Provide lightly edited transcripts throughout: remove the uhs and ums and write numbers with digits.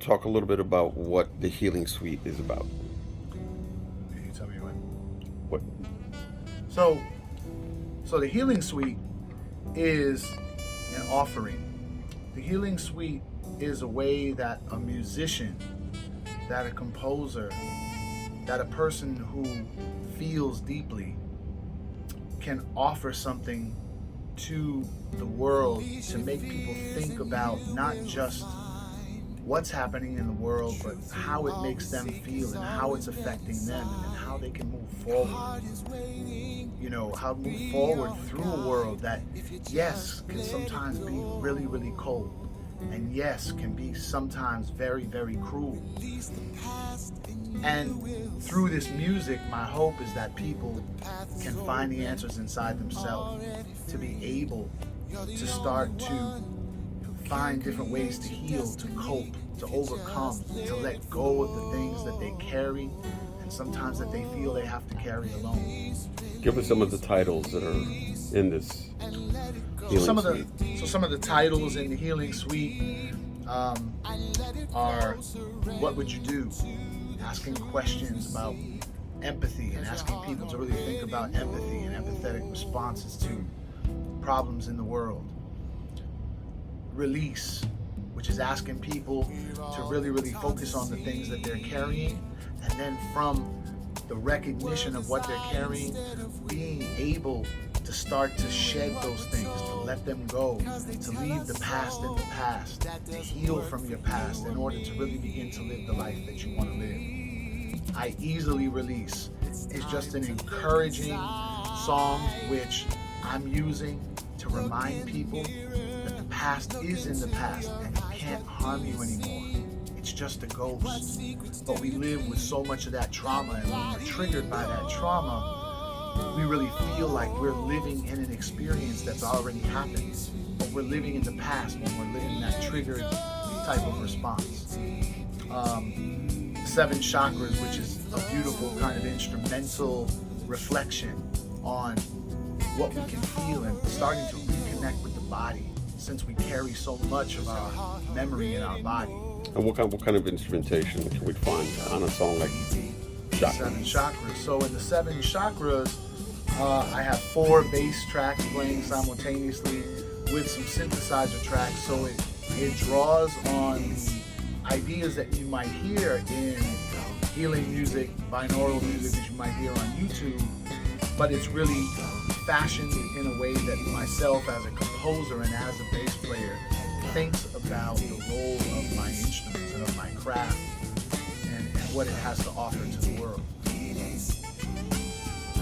talk a little bit about what the Healing Suite is about. Can you tell me when? What? So the Healing Suite is an offering. The Healing Suite is a way that a musician, that a composer, that a person who feels deeply can offer something to the world to make people think about not just what's happening in the world, but how it makes them feel and how it's affecting them and how they can move forward. You know, how to move forward through a world that, yes, can sometimes be really, really cold. And yes, can be sometimes very, very cruel. And through this music, my hope is that people can find the answers inside themselves, to be able to start to find different ways to heal, to cope, to overcome, to let go of the things that they carry and sometimes that they feel they have to carry alone. Give us some of the titles that are in this Healing Suite. Some of the titles in the Healing Suite are What Would You Do? Asking questions about empathy and asking people to really think about empathy and empathetic responses to problems in the world. Release, which is asking people to really, really focus on the things that they're carrying, and then from the recognition of what they're carrying, being able to start to shed those things, to let them go, to leave the past in the past, to heal from your past in order to really begin to live the life that you want to live. I Easily Release is just an encouraging song which I'm using to remind people that the past is in the past and it can't harm you anymore. It's just a ghost. But we live with so much of that trauma, and when we're triggered by that trauma, we really feel like we're living in an experience that's already happened. But we're living in the past when we're living that triggered type of response. Seven Chakras, which is a beautiful kind of instrumental reflection on what we can feel and starting to reconnect with the body, since we carry so much of our memory in our body. And what kind of instrumentation can we find on a song like Chakras? Seven Chakras. So in the Seven Chakras, I have 4 bass tracks playing simultaneously with some synthesizer tracks. So it draws on the ideas that you might hear in healing music, binaural music that you might hear on YouTube, but it's really fashioned in a way that myself as a composer and as a bass player thinks about the role of my instruments and of my craft and what it has to offer to the world.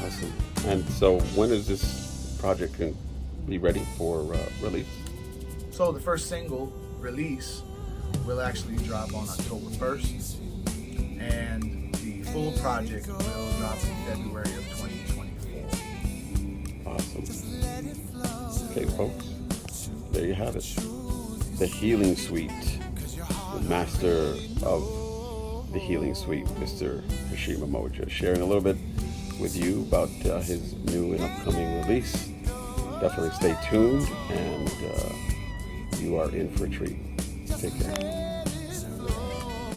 Awesome. And so when is this project can be ready for release? So the first single, Release, will actually drop on October 1st, and the full project will drop in February of 2024. Awesome. Okay, folks, there you have it. The Healing Suite, the master of the Healing Suite, Mr. Heshima Moja, sharing a little bit with you about his new and upcoming release. Definitely stay tuned, and you are in for a treat. Take care.